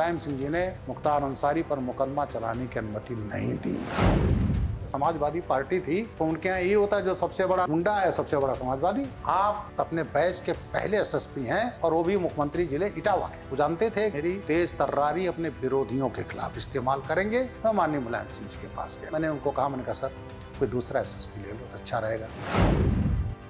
मुलायम सिंह जी ने मुख्तार अंसारी पर मुकदमा चलाने की अनुमति नहीं दी। समाजवादी पार्टी थी तो उनके यहाँ ये होता है, जो सबसे बड़ा गुंडा है सबसे बड़ा समाजवादी। आप अपने बैच के पहले एसएसपी हैं और वो भी मुख्यमंत्री जिले इटावा के। वो जानते थे मेरी तेज तर्रारी अपने विरोधियों के खिलाफ इस्तेमाल करेंगे। मैं माननीय मुलायम सिंह जी के पास गया, मैंने उनको कहा, मैंने कहा सर कोई दूसरा एसएसपी ले लो तो अच्छा रहेगा।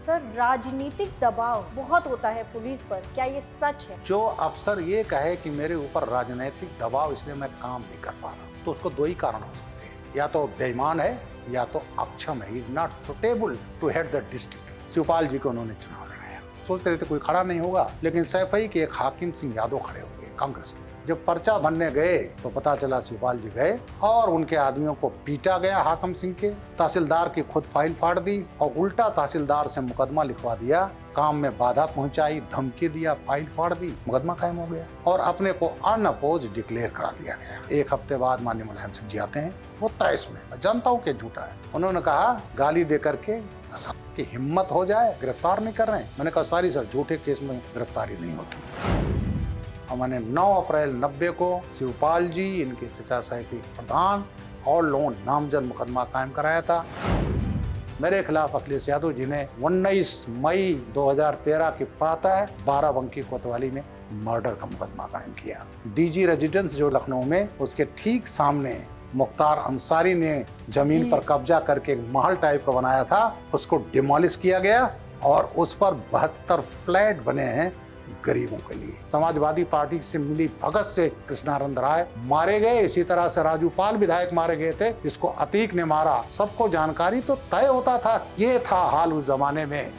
सर, राजनीतिक दबाव बहुत होता है पुलिस पर, क्या ये सच है? जो अफसर ये कहे कि मेरे ऊपर राजनीतिक दबाव इसलिए मैं काम नहीं कर पा रहा, तो उसको दो ही कारण हो सकते हैं, या तो बेईमान है या तो अक्षम है। Is not suitable to head the district. Shivpal ji को उन्होंने चुनाव लड़ाया, सोचते रहते कोई खड़ा नहीं होगा, लेकिन सैफई के एक हाकिम सिंह यादव खड़े हो गए कांग्रेस के। जब पर्चा भरने गए तो पता चला शिवपाल जी गए और उनके आदमियों को पीटा गया हाकिम सिंह के। तहसीलदार की खुद फाइल फाड़ दी और उल्टा तहसीलदार से मुकदमा लिखवा दिया। काम में बाधा पहुंचाई, धमकी दिया, फाइल फाड़ दी, मुकदमा कायम हो गया और अपने को अनअपोज डिक्लेयर करा दिया गया। एक हफ्ते बाद माननीय मुलायम सिंह जी आते हैं, वो तैस में, मैं जानता हूँ कि झूठा है। उन्होंने कहा गाली दे करके सबकी हिम्मत हो जाए, गिरफ्तार नहीं कर रहे हैं। मैंने कहा सारी सर, झूठे केस में गिरफ्तारी नहीं होती। और मैंने 9 अप्रैल 90 को शिवपाल जी, इनके चचा सैफी प्रधान और लोन नामजद मुकदमा कायम कराया था। मेरे खिलाफ अखिलेश यादव जी ने 19 मई 2013 की प्रातः 12 बंकी कोतवाली में मर्डर का मुकदमा कायम किया। डीजी रेजिडेंस जो लखनऊ में, उसके ठीक सामने मुख्तार अंसारी ने जमीन पर कब्जा करके महल टाइप का बनाया था, उसको डिमोलिश किया गया और उस पर 72 फ्लैट बने हैं गरीबों के लिए। समाजवादी पार्टी से मिली भगत से कृष्णानंद राय मारे गए, इसी तरह से राजू पाल विधायक मारे गए थे, इसको अतीक ने मारा। सबको जानकारी तो तय होता था। ये था हाल उस जमाने में।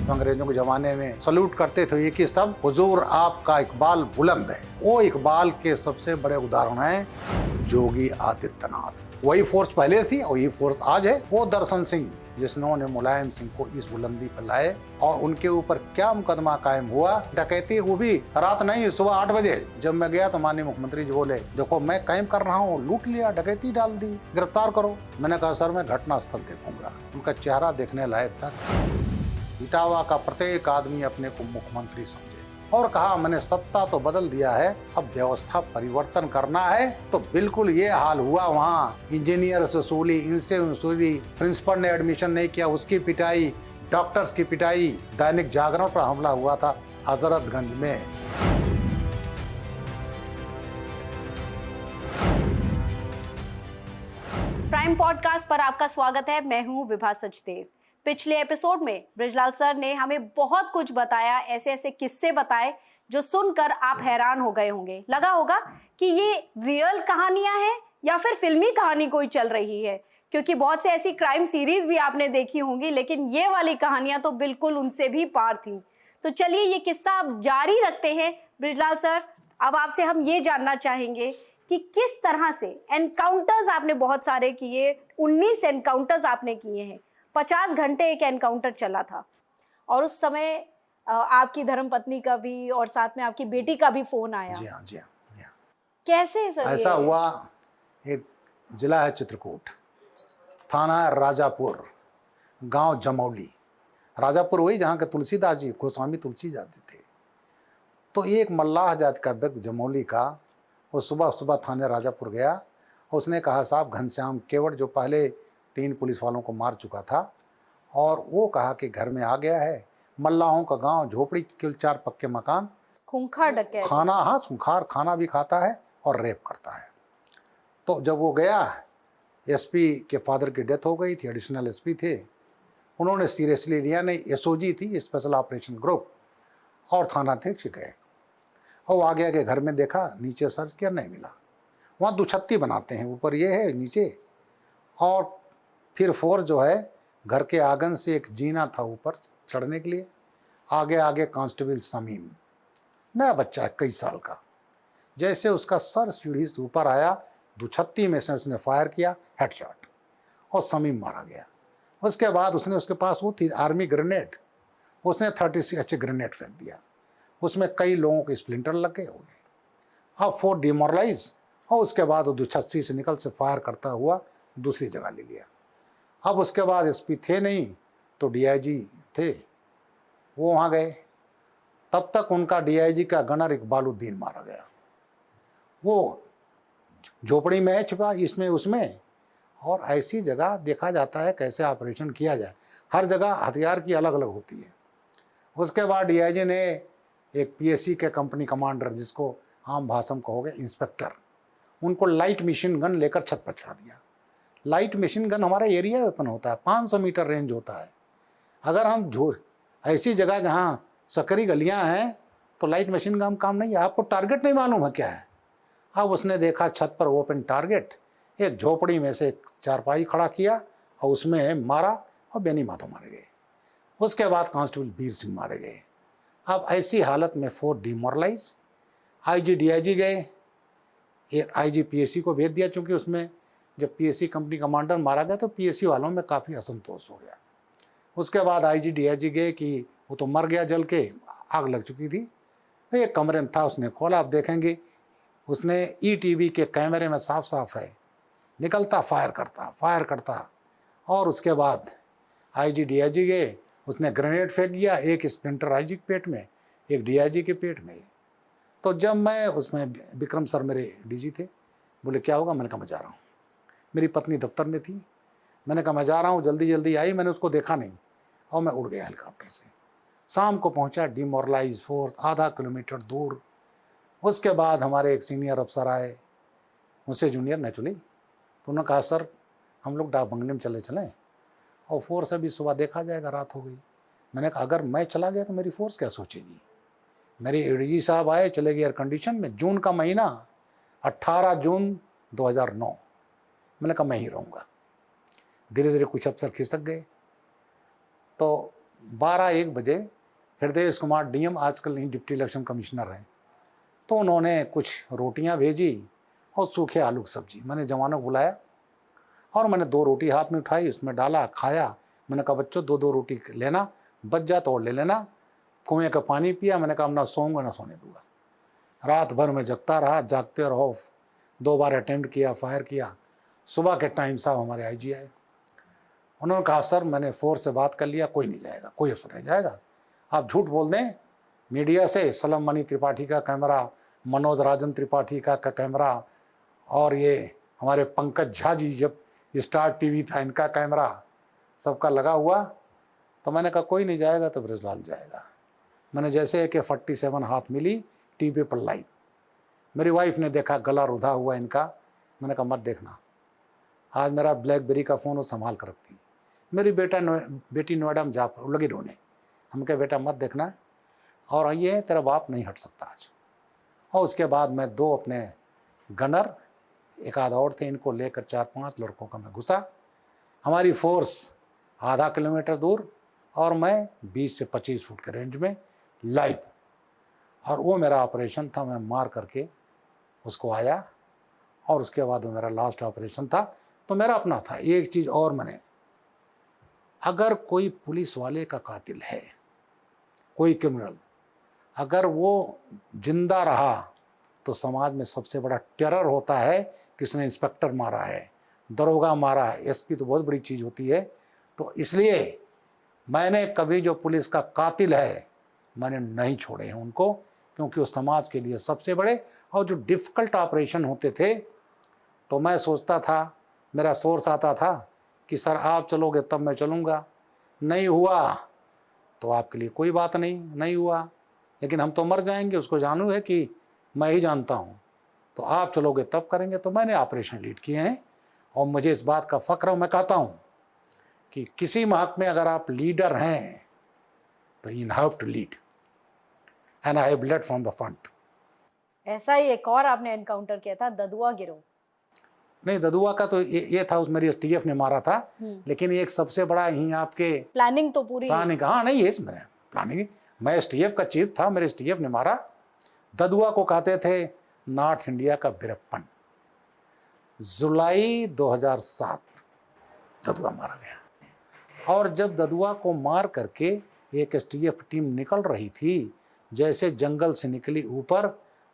अंग्रेजों के जमाने में सल्यूट करते थे ये कि सब हुजूर आपका इकबाल बुलंद है। वो इकबाल के सबसे बड़े उदाहरण हैं योगी आदित्यनाथ। वही फोर्स पहले थी और यही फोर्स आज है। वो दर्शन सिंह जिन्होंने मुलायम सिंह को इस बुलंदी पर लाए और उनके ऊपर क्या मुकदमा कायम हुआ, डकैती, वो भी रात नहीं सुबह 8 बजे। जब मैं गया तो माननीय मुख्यमंत्री जी बोले, देखो मैं कायम कर रहा हूँ, लूट लिया, डकैती डाल दी, गिरफ्तार करो। मैंने कहा सर मैं घटना स्थल देखूंगा। उनका चेहरा देखने लायक था। इटावा का प्रत्येक आदमी अपने को मुख्यमंत्री समझे और कहा मैंने सत्ता तो बदल दिया है, अब व्यवस्था परिवर्तन करना है। तो बिल्कुल ये हाल हुआ। वहाँ इंजीनियर से वसूली, इनसे वसूली, प्रिंसिपल ने एडमिशन नहीं किया उसकी पिटाई, डॉक्टर्स की पिटाई। दैनिक जागरण पर हमला हुआ था हजरतगंज में। प्राइम पॉडकास्ट पर आपका स्वागत है। मैं हूं विभा सचदेव। पिछले एपिसोड में बृजलाल सर ने हमें बहुत कुछ बताया, ऐसे ऐसे किस्से बताए जो सुनकर आप हैरान हो गए होंगे। लगा होगा कि ये रियल कहानियां हैं या फिर फिल्मी कहानी कोई चल रही है, क्योंकि बहुत से ऐसी क्राइम सीरीज भी आपने देखी होंगी, लेकिन ये वाली कहानियां तो बिल्कुल उनसे भी पार थी। तो चलिए ये किस्सा अब जारी रखते हैं। बृजलाल सर, अब आपसे हम ये जानना चाहेंगे कि किस तरह से एनकाउंटर्स आपने बहुत सारे किए। 19 एनकाउंटर्स आपने किए हैं। 50 घंटे एक एनकाउंटर चला था और उस समय आपकी धर्मपत्नी का भी और साथ में आपकी बेटी का भी फोन आया। जी हाँ, जी हाँ, जी हाँ। कैसे सर? ऐसा हुआ, एक जिला है चित्रकूट, थाना है राजापुर, गांव जमौली। राजापुर वही जहाँ के तुलसीदास जी, गोस्वामी तुलसी जाते थे। तो एक मल्लाह जाति का व्यक्ति जमौली का, वो सुबह सुबह थाने राजापुर गया। उसने कहा साहब घनश्याम केवट जो पहले 3 पुलिस वालों को मार चुका था, और वो कहा कि घर में आ गया है। मल्लाहों का गांव, झोपड़ी, केवल 4 पक्के मकान, खूंखार डकैत, खाना, हाँ खूंखार, खाना भी खाता है और रेप करता है। तो जब वो गया, एसपी के फादर की डेथ हो गई थी, एडिशनल एसपी थे, उन्होंने सीरियसली लिया नहीं। एसओजी थी, स्पेशल ऑपरेशन ग्रुप, और थानाध्यक्ष गए और वो आगे आगे घर में देखा, नीचे सर्च किया, नहीं मिला। वहाँ दुछत्ती बनाते हैं, ऊपर ये है नीचे, और फिर फोर्स जो है घर के आंगन से एक जीना था ऊपर चढ़ने के लिए, आगे आगे कांस्टेबल समीम, नया बच्चा है, कई साल का। जैसे उसका सर सीढ़ी से ऊपर आया, दुछत्ती में से उसने फायर किया, हेडशॉट, और समीम मारा गया। उसके बाद उसने, उसके पास वो थी आर्मी ग्रेनेड, उसने 36 ग्रेनेड फेंक दिया। उसमें कई लोगों के स्प्लिंटर लगे हुए। अब फोर्स डिमोरलाइज, और उसके बाद वो दुछत्ती से निकल से फायर करता हुआ दूसरी जगह ले लिया। अब उसके बाद एसपी थे नहीं तो डीआईजी थे, वो वहाँ गए। तब तक उनका डीआईजी का गनर इकबालुद्दीन मारा गया। वो झोपड़ी में है छिपा, इसमें उसमें, और ऐसी जगह देखा जाता है कैसे ऑपरेशन किया जाए। हर जगह हथियार की अलग अलग होती है। उसके बाद डीआईजी ने एक पीएससी के कंपनी कमांडर, जिसको आम भाषा में कहोगे इंस्पेक्टर, उनको लाइट मशीन गन लेकर छत पर चढ़ा दिया। लाइट मशीन गन हमारा एरिया वेपन होता है, 500 मीटर रेंज होता है। अगर हम ऐसी जगह जहाँ सकरी गलियाँ हैं तो लाइट मशीन गन काम नहीं है। आपको टारगेट नहीं मालूम है क्या है। अब उसने देखा छत पर ओपन टारगेट, एक झोपड़ी में से एक चारपाई खड़ा किया और उसमें मारा और बेनी माधो मारे गए। उसके बाद कांस्टेबल वीर सिंह मारे गए। अब ऐसी हालत में फोर्स डिमोरलाइज, आईजी डीआईजी गए, एक आईजी पीएससी को भेज दिया, चूंकि उसमें जब पीएससी कंपनी कमांडर मारा गया तो पीएससी वालों में काफ़ी असंतोष हो गया। उसके बाद आईजी डीआईजी गए कि वो तो मर गया जल के, आग लग चुकी थी। एक कमरे में था, उसने खोला, आप देखेंगे उसने ईटीवी के कैमरे में साफ साफ है, निकलता फायर करता। और उसके बाद आईजी डीआईजी गए, उसने ग्रेनेड फेंक दिया, एक स्प्लिंटर आईजी के पेट में, एक डीआईजी के पेट में। तो जब मैं उसमें, विक्रम सर मेरे डीजी थे, बोले क्या होगा, मैंने कहा मैं जा रहा हूँ। मेरी पत्नी दफ्तर में थी, मैंने कहा मैं जा रहा हूँ, जल्दी जल्दी आई, मैंने उसको देखा नहीं और मैं उड़ गया हेलीकॉप्टर से। शाम को पहुँचा डिमोरलाइज फोर्स आधा किलोमीटर दूर। उसके बाद हमारे एक सीनियर अफसर आए, मुझसे जूनियर नेचुरली, तो उन्होंने कहा सर हम लोग डाक बंगले में चलें और फोर्स अभी सुबह देखा जाएगा, रात हो गई। मैंने कहा अगर मैं चला गया तो मेरी फोर्स क्या सोचेगी। मेरे एडीजी साहब आए, चले गए एयर कंडीशन में। जून का महीना, 18 जून 2009। मैंने कहा मैं ही रहूँगा। धीरे धीरे कुछ अफसर खिसक गए। तो 12-1 बजे हृदय कुमार डीएम, आजकल नहीं डिप्टी इलेक्शन कमिश्नर हैं, तो उन्होंने कुछ रोटियां भेजी और सूखे आलू की सब्जी। मैंने जवानों को बुलाया और मैंने 2 रोटी हाथ में उठाई, उसमें डाला, खाया। मैंने कहा बच्चों 2-2 रोटी लेना, बच जा तो और ले लेना। कुएं का पानी पिया। मैंने कहा ना सोऊंगा ना सोने दूंगा। रात भर में जगता रहा, जागते रहो। 2 बार अटेम्प्ट किया, फायर किया। सुबह के टाइम साहब हमारे आईजी आए, उन्होंने कहा सर मैंने फोर्स से बात कर लिया, कोई नहीं जाएगा, कोई अफसर नहीं जाएगा। आप झूठ बोल दें मीडिया से, सलम मणि त्रिपाठी का कैमरा, मनोज राजन त्रिपाठी का कैमरा, और ये हमारे पंकज झा जी जब स्टार टीवी था इनका कैमरा, सबका लगा हुआ। तो मैंने कहा कोई नहीं जाएगा तो ब्रजलाल जाएगा। मैंने जैसे AK-47 हाथ मिली, टीवी पर लाइव। मेरी वाइफ ने देखा गला रुधा हुआ इनका। मैंने कहा मत देखना, आज मेरा ब्लैकबेरी का फ़ोन वो संभाल कर रखती। मेरी बेटी नोएडा में जा लगी रोने। हम कहे बेटा मत देखना, और ये तेरा बाप नहीं हट सकता आज। और उसके बाद मैं 2 अपने गनर, एक आध और थे, इनको लेकर 4-5 लड़कों का मैं घुसा। हमारी फोर्स आधा किलोमीटर दूर और मैं 20 से 25 फुट के रेंज में लाइव। और वो मेरा ऑपरेशन था, मैं मार करके उसको आया। और उसके बाद वो मेरा लास्ट ऑपरेशन था, तो मेरा अपना था। एक चीज़ और, मैंने, अगर कोई पुलिस वाले का कातिल है, कोई क्रिमिनल, अगर वो जिंदा रहा तो समाज में सबसे बड़ा टेरर होता है कि उसने इंस्पेक्टर मारा है, दरोगा मारा है, एसपी तो बहुत बड़ी चीज़ होती है। तो इसलिए मैंने कभी जो पुलिस का कातिल है मैंने नहीं छोड़े हैं उनको, क्योंकि वो समाज के लिए सबसे बड़े। और जो डिफ़िकल्ट ऑपरेशन होते थे तो मैं सोचता था, मेरा सोर्स आता था कि सर आप चलोगे तब मैं चलूँगा, नहीं हुआ तो आपके लिए कोई बात नहीं, नहीं हुआ, लेकिन हम तो मर जाएंगे, उसको जानू है कि मैं ही जानता हूँ, तो आप चलोगे तब करेंगे। तो मैंने ऑपरेशन लीड किए हैं और मुझे इस बात का फ़ख्र है। मैं कहता हूँ कि किसी महकमे में अगर आप लीडर हैं तो you have to lead, and I have led from the front. ऐसा ही एक और आपने एनकाउंटर किया था, ददुआ गिरोह। नहीं, ददुआ का तो ये था, उस मेरी एसटीएफ ने मारा था, लेकिन एक सबसे बड़ा ही आपके प्लानिंग तो पूरी, प्लानिंग, हाँ नहीं, ये मैंने प्लानिंग, मैं एसटीएफ का चीफ था, मेरे एसटीएफ ने मारा। ददुआ को कहते थे नॉर्थ इंडिया का वीरप्पन। जुलाई 2007 ददुआ मारा गया। और जब ददुआ को मार करके एक एसटीएफ टीम निकल रही थी, जैसे जंगल से निकली ऊपर,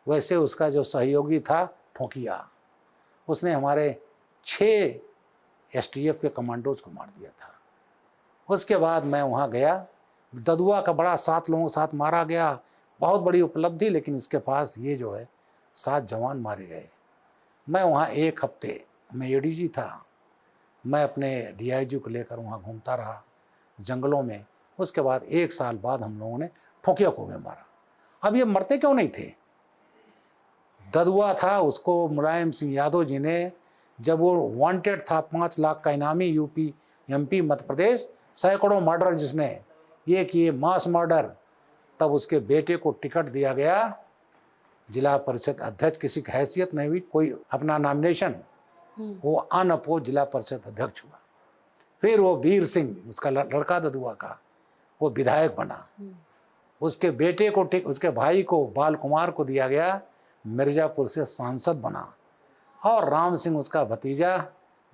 वैसे उसका जो सहयोगी था ठोकिया, उसने हमारे 6 एसटीएफ के कमांडोज को मार दिया था। उसके बाद मैं वहाँ गया। ददुआ का बड़ा 7 लोगों के साथ मारा गया, बहुत बड़ी उपलब्धि, लेकिन उसके पास ये जो है 7 जवान मारे गए। मैं वहाँ 1 हफ्ते, मैं एडीजी था, मैं अपने डीआईजी को लेकर वहाँ घूमता रहा जंगलों में। उसके बाद 1 साल बाद हम लोगों ने ठोकिया को भी मारा। अब ये मरते क्यों नहीं थे? ददुआ था, उसको मुलायम सिंह यादव जी ने, जब वो वांटेड था 5 लाख का इनामी, यूपी एमपी मध्य प्रदेश, सैकड़ों मर्डर जिसने ये किए, मास मर्डर, तब उसके बेटे को टिकट दिया गया, जिला परिषद अध्यक्ष, किसी की हैसियत नहीं हुई, कोई अपना नॉमिनेशन, वो अनअपोज जिला परिषद अध्यक्ष हुआ। फिर वो वीर सिंह, उसका लड़का ददुआ का, वो विधायक बना। उसके बेटे को, उसके भाई को, बाल कुमार को दिया गया, मिर्जापुर से सांसद बना। और राम सिंह उसका भतीजा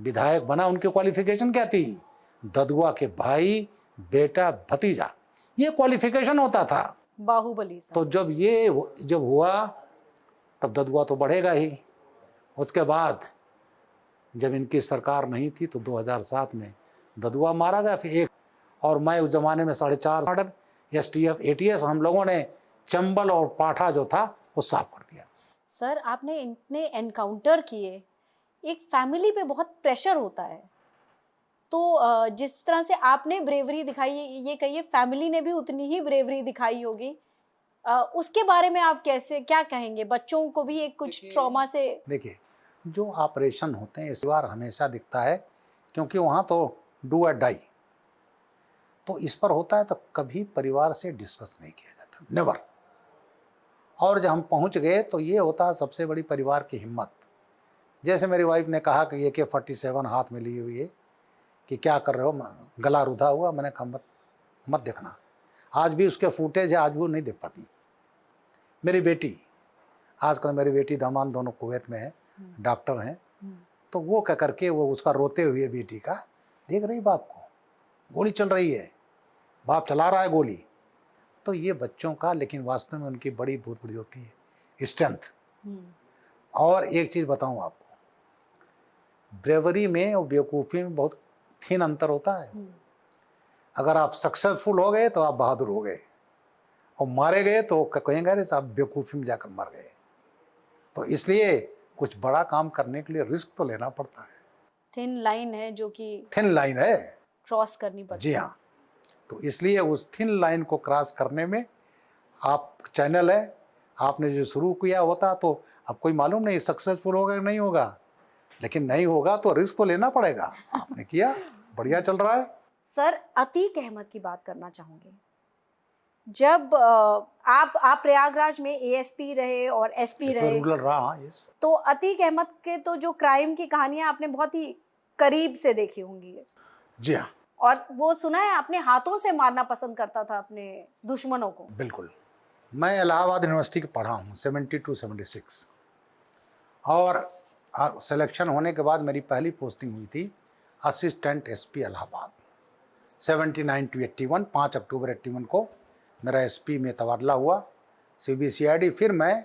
विधायक बना। उनकी क्वालिफिकेशन क्या थी? ददुआ के भाई, बेटा, भतीजा, ये क्वालिफिकेशन होता था। बाहुबली सा। तो जब हुआ तब ददुआ तो बढ़ेगा ही। उसके बाद जब इनकी सरकार नहीं थी तो 2007 में ददुआ मारा गया। फिर एक, और मैं उस जमाने में 4.5 मर्डर, एसटीएफ, एटीएस, हम लोगों ने चंबल और पाठा जो था वो साफ कर दिया। सर, आपने इतने एनकाउंटर किए, एक फैमिली पे बहुत प्रेशर होता है, तो जिस तरह से आपने ब्रेवरी दिखाई, ये कहिए फैमिली ने भी उतनी ही ब्रेवरी दिखाई होगी। उसके बारे में आप क्या कहेंगे? बच्चों को भी एक कुछ ट्रॉमा से, देखिए, जो ऑपरेशन होते हैं इस बार हमेशा दिखता है, क्योंकि वहाँ तो डू और डाई, तो इस पर होता है, तो कभी परिवार से डिस्कस नहीं किया जाता, नेवर। और जब हम पहुँच गए तो ये होता है सबसे बड़ी परिवार की हिम्मत। जैसे मेरी वाइफ ने कहा कि AK-47 हाथ में लिए हुई है, कि क्या कर रहे हो, गला रुधा हुआ। मैंने कहा मत देखना। आज भी उसके फुटेज है, आज भी वो नहीं देख पाती। मेरी बेटी, आजकल मेरी बेटी दामाद दोनों कुवैत में है, डॉक्टर हैं, तो वो क्या करके, वो उसका रोते हुए बेटी का देख रही, बाप को गोली चल रही है, बाप चला रहा है गोली। तो ये बच्चों का, लेकिन वास्तव में उनकी बड़ी बहुत बड़ी होती है स्ट्रेंथ। और एक चीज़ बताऊं आपको, ब्रेवरी में और बेवकूफ़ी में बहुत थिन अंतर होता है। अगर आप सक्सेसफुल हो गए तो आप बहादुर हो गए, और मारे गए तो कहेंगे अरे साहब बेवकूफ़ी में जाकर मर गए। तो इसलिए कुछ बड़ा काम करने के लिए रिस्क तो लेना पड़ता है। थिन लाइन है, जो कि थिन लाइन है, क्रॉस करनी पड़ती जी है। हाँ। तो इसलिए उस थिन लाइन को क्रॉस करने में, आप चैनल है, आपने जो शुरू किया होता, तो अब कोई मालूम नहीं सक्सेसफुल होगा कि नहीं होगा, लेकिन नहीं होगा तो रिस्क तो लेना पड़ेगा। आपने किया, बढ़िया चल रहा है। सर, अतीक अहमद की बात करना चाहूंगी। जब आप प्रयागराज में एएसपी रहे और एसपी रहे, रूरल रहा, यस। तो अतीक अहमद के तो जो क्राइम की कहानियां आपने बहुत ही करीब से देखी होंगी। जी हाँ, और वो सुना है अपने हाथों से मारना पसंद करता था अपने दुश्मनों को। बिल्कुल। मैं इलाहाबाद यूनिवर्सिटी के पढ़ा हूँ 72-76, और सिलेक्शन होने के बाद मेरी पहली पोस्टिंग हुई थी असिस्टेंट एसपी इलाहाबाद। 79 to 81, 5 अक्टूबर 81 को मेरा एसपी में तबादला हुआ CBCID। फिर मैं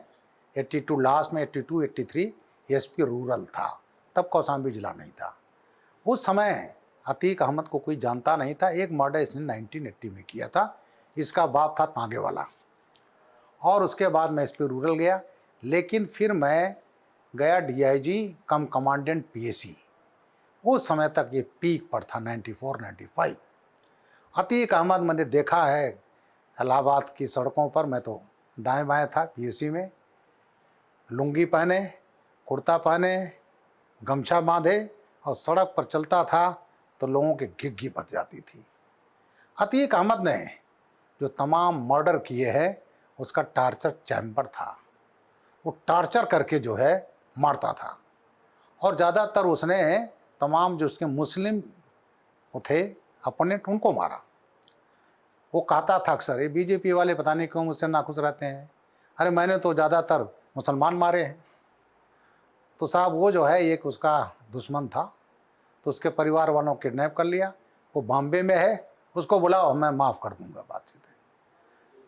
82 लास्ट में 82-83 एसपी रूरल था, तब कौशाम्बी जिला नहीं था। उस समय अतीक अहमद को कोई जानता नहीं था। एक मर्डर इसने 1980 में किया था, इसका बाप था तांगे वाला। और उसके बाद मैं एसपी रूरल गया, लेकिन फिर मैं गया DIG कम कमांडेंट PAC। उस समय तक ये पीक पर था, 94-95। अतीक अहमद मैंने देखा है इलाहाबाद की सड़कों पर, मैं तो दाएं बाएं था PAC में, लुंगी पहने, कुर्ता पहने, गमछा बांधे, और सड़क पर चलता था तो लोगों की घिघी बच जाती थी। अतीक अहमद ने जो तमाम मर्डर किए हैं, उसका टार्चर चैम्बर था। वो टार्चर करके जो है मारता था, और ज़्यादातर उसने तमाम जो उसके मुस्लिम थे अपोनेंट, उनको मारा। वो कहता था अक्सर, ये बीजेपी वाले पता नहीं क्यों मुझसे नाखुश रहते हैं, अरे मैंने तो ज़्यादातर मुसलमान मारे हैं। तो साहब वो जो है एक उसका दुश्मन था, तो उसके परिवार वालों को किडनैप कर लिया। वो बॉम्बे में है, उसको बुलाओ, मैं माफ़ कर दूंगा बातचीत है।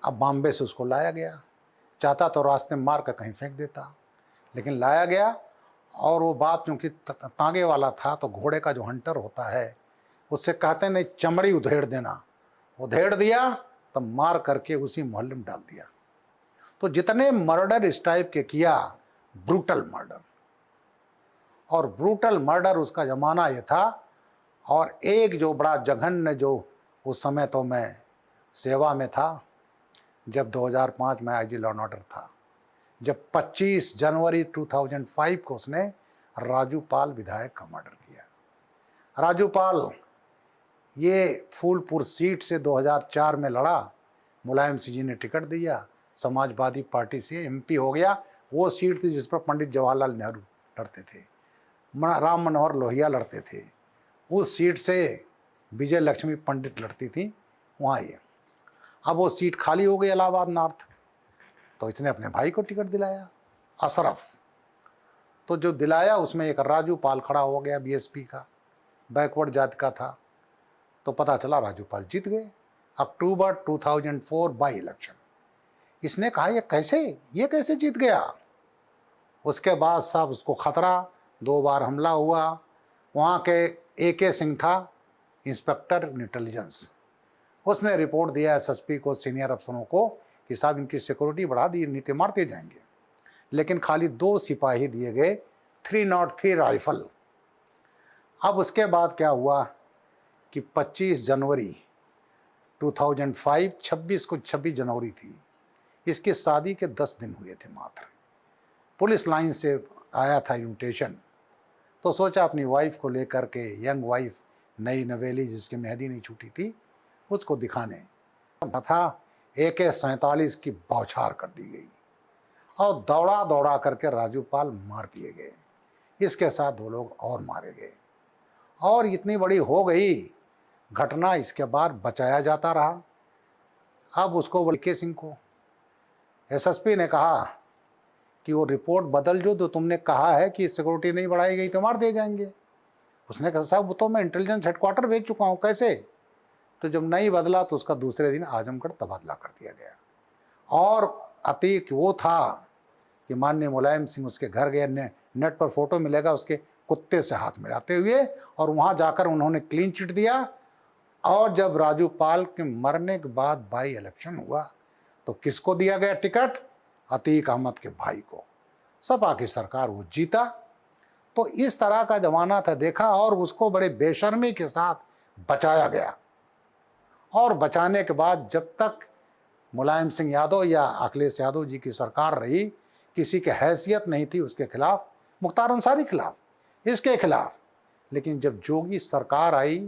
अब बॉम्बे से उसको लाया गया, चाहता तो रास्ते में मार कर कहीं फेंक देता, लेकिन लाया गया। और वो बाप क्योंकि तांगे वाला था, तो घोड़े का जो हंटर होता है उससे कहते नहीं चमड़ी उधेड़ देना, उधेड़ दिया, तब मार करके उसी मोहल्ले में डाल दिया। तो जितने मर्डर इस टाइप के किया, ब्रूटल मर्डर। और ब्रूटल मर्डर उसका ज़माना ये था। और एक जो बड़ा जघन्य, जो उस समय तो मैं सेवा में था, जब 2005 में आईजी लॉ एंड ऑर्डर था, जब 25 जनवरी 2005 को उसने राजू पाल विधायक का मर्डर किया। राजू पाल ये फूलपुर सीट से 2004 में लड़ा, मुलायम सिंह जी ने टिकट दिया, समाजवादी पार्टी से एमपी हो गया। वो सीट थी जिस पर पंडित जवाहरलाल नेहरू लड़ते थे, राम मनोहर लोहिया लड़ते थे। उस सीट से विजय लक्ष्मी पंडित लड़ती थी वहाँ ये। अब वो सीट खाली हो गई इलाहाबाद नॉर्थ, तो इसने अपने भाई को टिकट दिलाया, अशरफ। तो जो दिलाया उसमें एक राजू पाल खड़ा हो गया, बीएसपी का, बैकवर्ड जाति का था। तो पता चला राजू पाल जीत गए अक्टूबर 2004 बाई इलेक्शन। इसने कहा ये कैसे जीत गया। उसके बाद साहब उसको खतरा, 2 बार हमला हुआ। वहाँ के AK सिंह था इंस्पेक्टर इंटेलिजेंस, उसने रिपोर्ट दिया एसएसपी को, सीनियर अफसरों को, कि साहब इनकी सिक्योरिटी बढ़ा दी, नहीं तो मारते जाएंगे। लेकिन खाली 2 सिपाही दिए गए, 303 राइफल। अब उसके बाद क्या हुआ कि 25 जनवरी 2005, 26 जनवरी थी, इसकी शादी के 10 दिन हुए थे मात्र। पुलिस लाइन से आया था इन्विटेशन, तो सोचा अपनी वाइफ को लेकर के, यंग वाइफ, नई नवेली जिसकी मेहंदी नहीं छूटी थी, उसको दिखाने था। AK-47 की बौछार कर दी गई और दौड़ा दौड़ा करके राजू पाल मार दिए गए। इसके साथ 2 लोग और मारे गए और इतनी बड़ी हो गई घटना। इसके बाद बचाया जाता रहा। अब उसको AK सिंह को SSP ने कहा कि वो रिपोर्ट बदल जो तुमने कहा है कि सिक्योरिटी नहीं बढ़ाई गई तो मार दिए जाएंगे। उसने कहा साहब वो तो मैं इंटेलिजेंस हेडक्वार्टर भेज चुका हूँ, कैसे। तो जब नहीं बदला तो उसका दूसरे दिन आजमगढ़ तबादला कर दिया गया। और अतीक वो था कि माननीय मुलायम सिंह उसके घर गए, नेट पर फोटो मिलेगा उसके कुत्ते से हाथ मिलाते हुए, और वहाँ जाकर उन्होंने क्लीन चिट दिया। और जब राजू पाल के मरने के बाद बाई इलेक्शन हुआ तो किसको दिया गया टिकट? अतीक अहमद के भाई को। सपा की सरकार वो जीता। तो इस तरह का जमाना था, देखा। और उसको बड़े बेशर्मी के साथ बचाया गया। और बचाने के बाद जब तक मुलायम सिंह यादव या अखिलेश यादव जी की सरकार रही, किसी की हैसियत नहीं थी उसके खिलाफ, मुख्तार अंसारी खिलाफ, इसके खिलाफ। लेकिन जब जोगी सरकार आई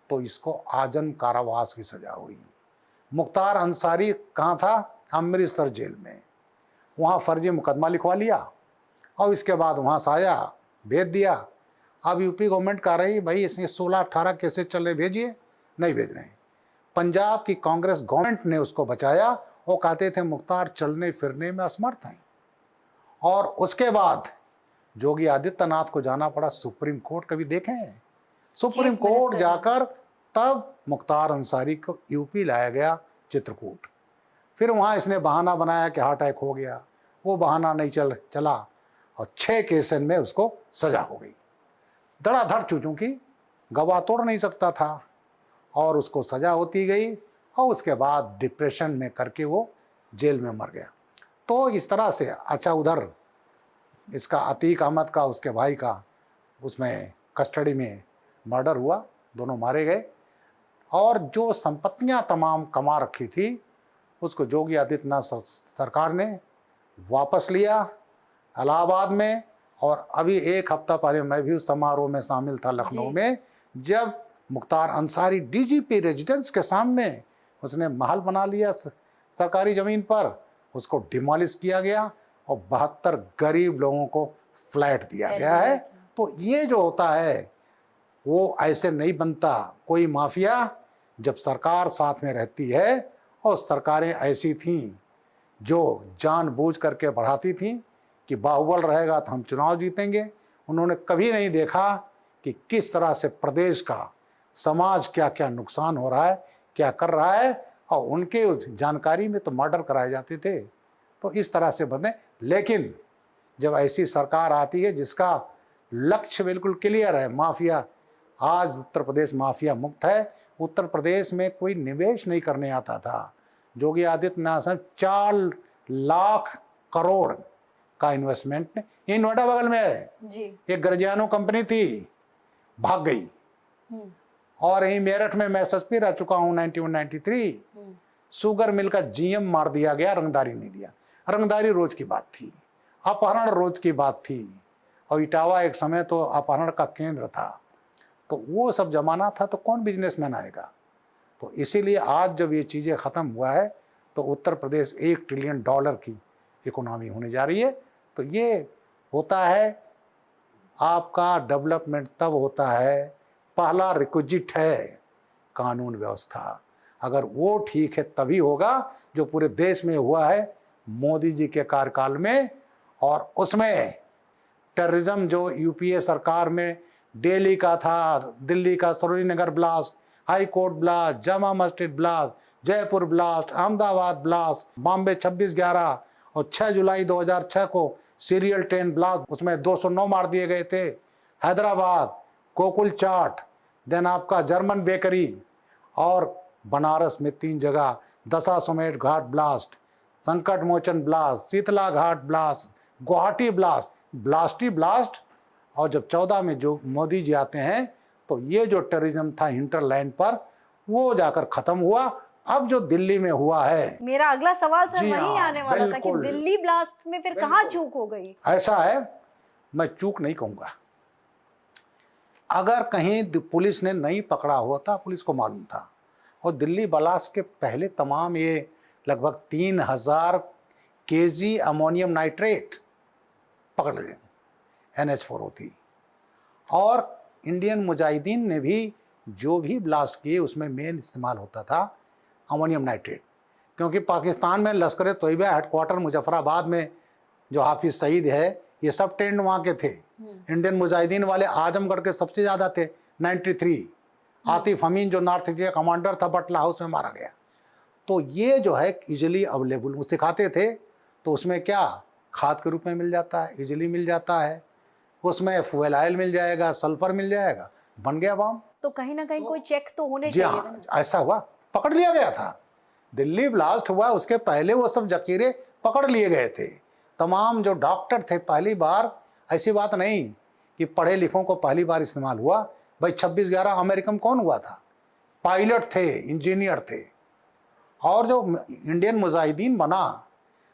तो इसको आजम कारावास की सजा हुई। मुख्तार अंसारी कहाँ था? अमृतसर जेल में। वहाँ फर्जी मुकदमा लिखवा लिया और इसके बाद वहाँ से आया, भेज दिया। अब यूपी गवर्नमेंट कह रही भाई इसने 16-18 केसेस चले, भेजिए, नहीं भेज रहे हैं। पंजाब की कांग्रेस गवर्नमेंट ने उसको बचाया। वो कहते थे मुख्तार चलने फिरने में असमर्थ हैं। और उसके बाद योगी आदित्यनाथ को जाना पड़ा सुप्रीम कोर्ट। कभी देखे हैं? सुप्रीम कोर्ट जाकर तब मुख्तार अंसारी को यूपी लाया गया, चित्रकूट। फिर वहाँ इसने बहाना बनाया कि हार्ट अटैक हो गया। वो बहाना नहीं चला और 6 केस में उसको सजा हो गई। धड़ाधड़, चूंकि गवाह तोड़ नहीं सकता था, और उसको सजा होती गई। और उसके बाद डिप्रेशन में करके वो जेल में मर गया। तो इस तरह से अच्छा, उधर इसका अतीक अहमद का, उसके भाई का, उसमें कस्टडी में मर्डर हुआ, दोनों मारे गए। और जो संपत्तियां तमाम कमा रखी थी उसको योगी आदित्यनाथ सरकार ने वापस लिया इलाहाबाद में। और अभी 1 हफ्ता पहले मैं भी उस समारोह में शामिल था लखनऊ में, जब मुख्तार अंसारी DGP रेजिडेंस के सामने उसने महल बना लिया सरकारी ज़मीन पर, उसको डिमोलिश किया गया और 72 गरीब लोगों को फ्लैट दिया गया है। तो ये जो होता है वो ऐसे नहीं बनता। कोई माफिया जब सरकार साथ में रहती है, और सरकारें ऐसी थीं जो जानबूझ करके बढ़ाती थीं कि बाहुबल रहेगा तो हम चुनाव जीतेंगे। उन्होंने कभी नहीं देखा कि किस तरह से प्रदेश का, समाज क्या क्या नुकसान हो रहा है, क्या कर रहा है, और उनके उस जानकारी में तो मर्डर कराए जाते थे। तो इस तरह से बने। लेकिन जब ऐसी सरकार आती है जिसका लक्ष्य बिल्कुल क्लियर है, माफिया, आज उत्तर प्रदेश माफिया मुक्त है। उत्तर प्रदेश में कोई निवेश नहीं करने आता था। योगी आदित्यनाथ 4 लाख करोड़ का इन्वेस्टमेंट ये नोएडा बगल में है जी। एक गर्जियानो कंपनी थी, भाग गई। और यही मेरठ में मैं एसएसपी रह चुका हूँ 91-93। शुगर मिल का जीएम मार दिया गया, रंगदारी नहीं दिया। रंगदारी रोज की बात थी, अपहरण रोज की बात थी। और इटावा एक समय तो अपहरण का केंद्र था। तो वो सब जमाना था, तो कौन बिजनेसमैन आएगा। तो इसीलिए आज जब ये चीज़ें ख़त्म हुआ है तो उत्तर प्रदेश $1 ट्रिलियन की इकोनॉमी होने जा रही है। तो ये होता है, आपका डेवलपमेंट तब होता है, पहला रिक्विजिट है कानून व्यवस्था। अगर वो ठीक है तभी होगा, जो पूरे देश में हुआ है मोदी जी के कार्यकाल में। और उसमें टेररिज्म जो यूपीए सरकार में दिल्ली का था, दिल्ली का Sarojini Nagar blast, high court blast, Jama Masjid blast, Jaipur blast, Ahmedabad blast, Bombay 26/11 और 6 जुलाई 2006 को सीरियल ट्रेन ब्लास्ट, उसमें 209 मार दिए गए थे। हैदराबाद गोकुल चाट, देन आपका जर्मन बेकरी, और बनारस में 3 जगह दशाश्वमेध घाट ब्लास्ट, संकट मोचन ब्लास्ट, शीतला घाट ब्लास्ट, गुवाहाटी ब्लास्ट, ब्लास्ट ही ब्लास्ट। और जब 14 में जो मोदी जी आते हैं तो ये जो टेररिज्म था हिंटरलैंड पर, वो जाकर खत्म हुआ। अब जो दिल्ली में हुआ है, मेरा अगला सवाल सर जी वही हाँ, आने वाला था कि बिल्कुल। दिल्ली ब्लास्ट में फिर कहाँ चूक हो गई। ऐसा है, मैं चूक नहीं कहूँगा। अगर कहीं पुलिस ने नहीं पकड़ा हुआ था, पुलिस को मालूम था। और दिल्ली ब्लास्ट के पहले तमाम ये लगभग 3000 केजी अमोनियम नाइट्रेट पकड़ लिए, NH4 थी। और इंडियन मुजाहिदीन ने भी जो भी ब्लास्ट किए उसमें मेन इस्तेमाल होता था अमोनियम नाइट्रेट। क्योंकि पाकिस्तान में लश्कर तोयबा हेडक्वार्टर मुजफ्फराबाद में जो हाफिज सईद है, ये सब टेंट वहाँ के थे। इंडियन मुजाहिदीन वाले आजमगढ़ के सबसे ज़्यादा थे, 93। आतिफ अमीन जो नॉर्थ इंडिया कमांडर था, बटला हाउस में मारा गया। तो ये जो है इजीली अवेलेबल वो सिखाते थे। तो उसमें क्या खाद के रूप में मिल जाता है, इजीली मिल जाता है। उसमें फ्यूल ऑयल मिल जाएगा, सल्फर मिल जाएगा, बन गया बम। तो कहीं ना कहीं कोई चेक तो होने जी चाहिए हाँ, ना। ऐसा हुआ, पकड़ लिया गया था। दिल्ली ब्लास्ट हुआ उसके पहले वो सब जकीरे पकड़ लिए गए थे। तमाम जो डॉक्टर थे, पहली बार, ऐसी बात नहीं कि पढ़े लिखों को पहली बार इस्तेमाल हुआ। भाई 26/11 अमेरिका में कौन हुआ था, पायलट थे, इंजीनियर थे। और जो इंडियन मुजाहिदीन बना,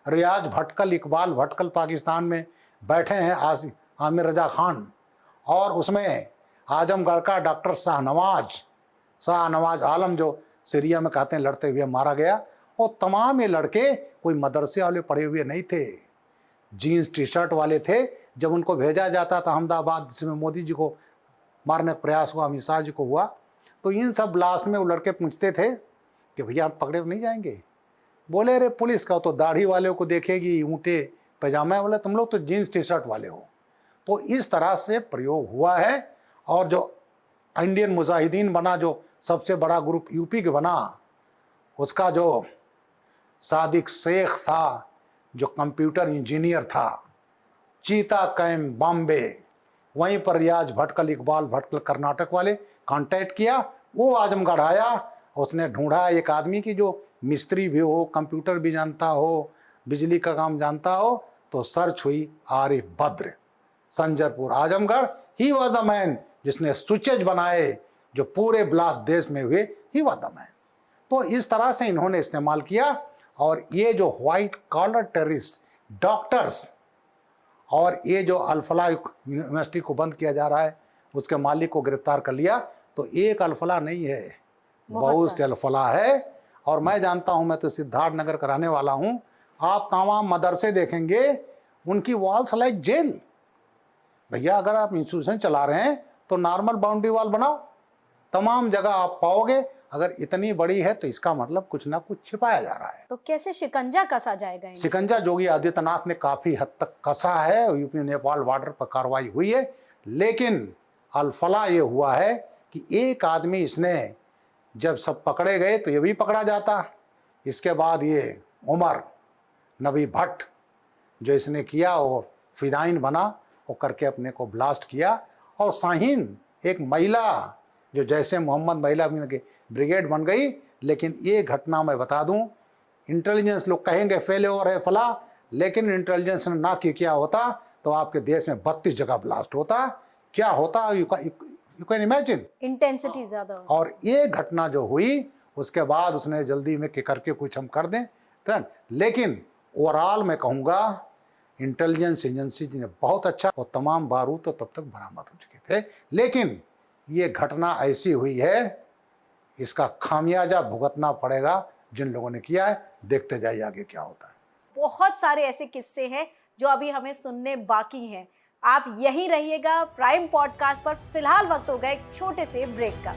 रियाज भटकल, इकबाल भटकल पाकिस्तान में बैठे हैं, आमिर रजा खान, और उसमें आजमगढ़ का डॉक्टर शाहनवाज आलम जो सीरिया में कहते हैं लड़ते हुए मारा गया। और तमाम ये लड़के कोई मदरसे वाले पढ़े हुए नहीं थे, जीन्स टी शर्ट वाले थे। जब उनको भेजा जाता था अहमदाबाद, जिसमें मोदी जी को मारने का प्रयास हुआ, अमित शाह जी को हुआ, तो इन सब ब्लास्ट में वो लड़के पूछते थे कि भैया आप पकड़े तो नहीं जाएंगे। बोले अरे पुलिस का तो दाढ़ी वाले को देखेगी, ऊँटे पैजामा वाले, तुम लोग तो जीन्स टी शर्ट वाले हो। तो इस तरह से प्रयोग हुआ है। और जो इंडियन मुजाहिदीन बना, जो सबसे बड़ा ग्रुप यूपी के बना, उसका जो सादिक शेख था, जो कंप्यूटर इंजीनियर था, चीता कैम्प बॉम्बे, वहीं पर रियाज भटकल, इकबाल भटकल कर्नाटक वाले कांटेक्ट किया। वो आजमगढ़ आया, उसने ढूंढा एक आदमी की जो मिस्त्री भी हो, कंप्यूटर भी जानता हो, बिजली का काम जानता हो। तो सर्च हुई, Arif Badr, Sanjarpur, Azamgarh. He was the man जिसने स्विचेज बनाए जो पूरे ब्लास्ट देश में हुए, ही वॉज द मैन। तो इस तरह से इन्होंने इस्तेमाल किया। और ये जो व्हाइट कॉलर टेररिस्ट, डॉक्टर्स, और ये जो अल-फलाह यूनिवर्सिटी को बंद किया जा रहा है, उसके मालिक को गिरफ्तार कर लिया। तो एक अल-फलाह नहीं है, बहुत से अल-फलाह है। और मैं जानता हूँ, मैं तो सिद्धार्थ नगर का रहने वाला हूँ, आप तमाम मदरसे देखेंगे, उनकी वॉल्स लाइक जेल। भैया अगर आप इंस्टीट्यूशन चला रहे हैं तो नॉर्मल बाउंड्री वॉल बनाओ, तमाम जगह आप पाओगे। अगर इतनी बड़ी है तो इसका मतलब कुछ ना कुछ छिपाया जा रहा है। तो कैसे शिकंजा कसा जाएगा इन्हें? शिकंजा योगी आदित्यनाथ ने काफी हद तक कसा है, यूपी नेपाल बॉर्डर पर कार्रवाई हुई है। लेकिन अल-फलाह ये हुआ है कि एक आदमी, इसने जब सब पकड़े गए तो ये भी पकड़ा जाता। इसके बाद ये उमर नबी भट्ट जो इसने किया और फिदाइन बना, वो करके अपने को ब्लास्ट किया। और शाहीन एक महिला जो जैसे मोहम्मद महिला की ब्रिगेड बन गई। लेकिन ये घटना मैं बता दूं, इंटेलिजेंस लोग कहेंगे फेल्योर है फला, लेकिन इंटेलिजेंस ने ना किया होता तो आपके देश में 32 जगह ब्लास्ट होता। क्या होता, यू कैन इमेजिन। इंटेंसिटी ज्यादा हो। और ये घटना जो हुई उसके बाद उसने जल्दी में करके कुछ हम कर दें तो, लेकिन ओवरऑल मैं कहूँगा इंटेलिजेंस एजेंसी ने बहुत अच्छा, और तमाम बारूद तो तब तक बरामद हो चुके थे। लेकिन ये घटना ऐसी हुई है, इसका खामियाजा भुगतना पड़ेगा जिन लोगों ने किया है। देखते जाइए आगे क्या होता है। बहुत सारे ऐसे किस्से हैं जो अभी हमें सुनने बाकी हैं। आप यहीं रहिएगा प्राइम पॉडकास्ट पर। फिलहाल वक्त हो गया एक छोटे से ब्रेक का।